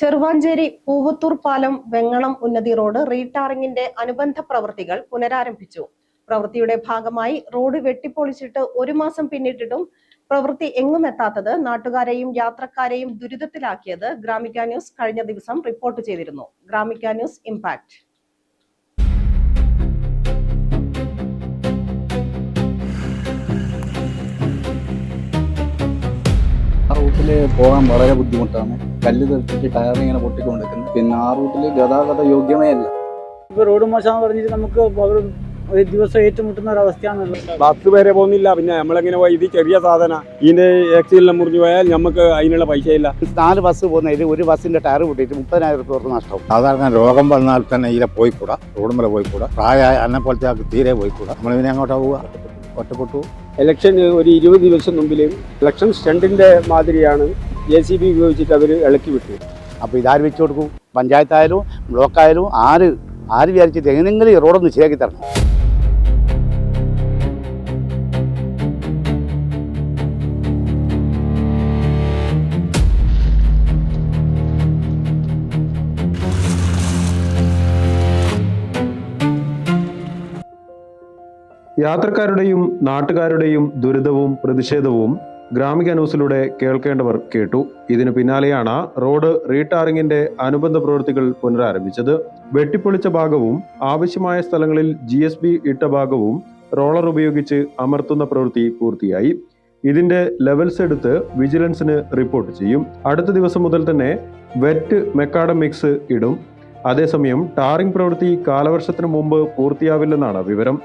ചെറുവാഞ്ചേരി പൂവത്തൂർ പാലം വെങ്ങളം ഉന്നതി റോഡ് റീടാറിംഗിന്റെ അനുബന്ധ പ്രവൃത്തികൾ പുനരാരംഭിച്ചു. പ്രവൃത്തിയുടെ ഭാഗമായി റോഡ് വെട്ടിപ്പൊളിച്ചിട്ട് 1 മാസം പിന്നിട്ടിട്ടും പ്രവൃത്തി എങ്ങും എത്താത്തത് നാട്ടുകാരെയും യാത്രക്കാരെയും ദുരിതത്തിലാക്കിയത് ഗ്രാമിക ന്യൂസ് കഴിഞ്ഞ ദിവസം റിപ്പോർട്ട് ചെയ്തിരുന്നു. Gramika news impact. റൂട്ടില് പോകാൻ വളരെ ബുദ്ധിമുട്ടാണ്. കല്ല് തെറിച്ചിട്ട് ടയർ ഇങ്ങനെ പൊട്ടിക്കൊണ്ടിരിക്കുന്നു. പിന്നെ ആ റൂട്ടില് ഗതാഗത യോഗ്യമേ അല്ല. ഇപ്പൊ റോഡ് മോശം പറഞ്ഞിട്ട് നമുക്ക് ഒരു ദിവസം ഏറ്റുമുട്ടുന്ന ഒരു അവസ്ഥയാണുള്ളത്. ബസ് വരെ പോകുന്നില്ല. പിന്നെ നമ്മളെങ്ങനെ പോയി ഇത് ചെറിയ സാധന ഇതിന്റെ ആക്സിഡന്റ് മുറിഞ്ഞു പോയാൽ നമുക്ക് അതിനുള്ള പൈസ ഇല്ല. 4 ബസ് പോകുന്നതിൽ ഒരു ബസ്സിന്റെ ടയർ പൊട്ടിയിട്ട് 30,000 രൂപ നഷ്ടം. സാധാരണ രോഗം വന്നാൽ തന്നെ ഇതിലെ പോയിക്കൂടാ, റോഡും വരെ പോയിക്കൂടാ. പ്രായമായ എന്നെ പോലത്തെ ആൾക്ക് തീരെ പോയിക്കൂടാ. നമ്മളിതിനെ അങ്ങോട്ടാ പോവുക, ഒറ്റപ്പെട്ടു. ഇലക്ഷൻ ഒരു 20 ദിവസം മുമ്പിലും ഇലക്ഷൻ സ്റ്റണ്ടിന്റെ മാതിരിയാണ് JCB ഉപയോഗിച്ചിട്ട് അവർ ഇളക്കി വിട്ടു. അപ്പോൾ ഇതാര് വെച്ച് കൊടുക്കും? പഞ്ചായത്തായാലും ബ്ലോക്കായാലും ആര് വിചാരിച്ചിട്ട് എങ്ങനെയെങ്കിലും ഈ റോഡൊന്ന് ശരിയാക്കി തരണം. യാത്രക്കാരുടെയും നാട്ടുകാരുടെയും ദുരിതവും പ്രതിഷേധവും ഗ്രാമിക ന്യൂസിലൂടെ കേൾക്കേണ്ടവർ കേട്ടു. ഇതിനു പിന്നാലെയാണ് റോഡ് റീടാറിംഗിന്റെ അനുബന്ധ പ്രവൃത്തികൾ പുനരാരംഭിച്ചത്. വെട്ടിപ്പൊളിച്ച ഭാഗവും ആവശ്യമായ സ്ഥലങ്ങളിൽ GSB ഇട്ട ഭാഗവും റോളർ ഉപയോഗിച്ച് അമർത്തുന്ന പ്രവൃത്തി പൂർത്തിയായി. ഇതിന്റെ ലെവൽസ് എടുത്ത് വിജിലൻസിന് റിപ്പോർട്ട് ചെയ്യും. അടുത്ത ദിവസം മുതൽ തന്നെ വെറ്റ് മെക്കാഡം മിക്സ് ഇടും. അതേസമയം ടാറിംഗ് പ്രവൃത്തി കാലവർഷത്തിന് മുമ്പ് പൂർത്തിയാവില്ലെന്നാണ് വിവരം.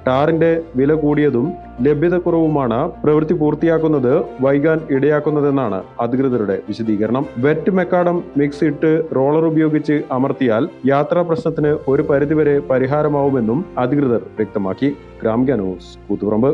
ടാറിന്റെ വില കൂടിയതും ലഭ്യതക്കുറവുമാണ് പ്രവൃത്തി പൂർത്തിയാക്കുന്നത് വൈകാൻ ഇടയാക്കുന്നതെന്നാണ് അധികൃതരുടെ വിശദീകരണം. വെറ്റ് മെക്കാഡം മിക്സ് ഇട്ട് റോളർ ഉപയോഗിച്ച് അമർത്തിയാൽ യാത്രാ പ്രശ്നത്തിന് ഒരു പരിധിവരെ പരിഹാരമാവുമെന്നും അധികൃതർ വ്യക്തമാക്കി. ഗ്രാമിക ന്യൂസ് കൂത്തുപറമ്പ്.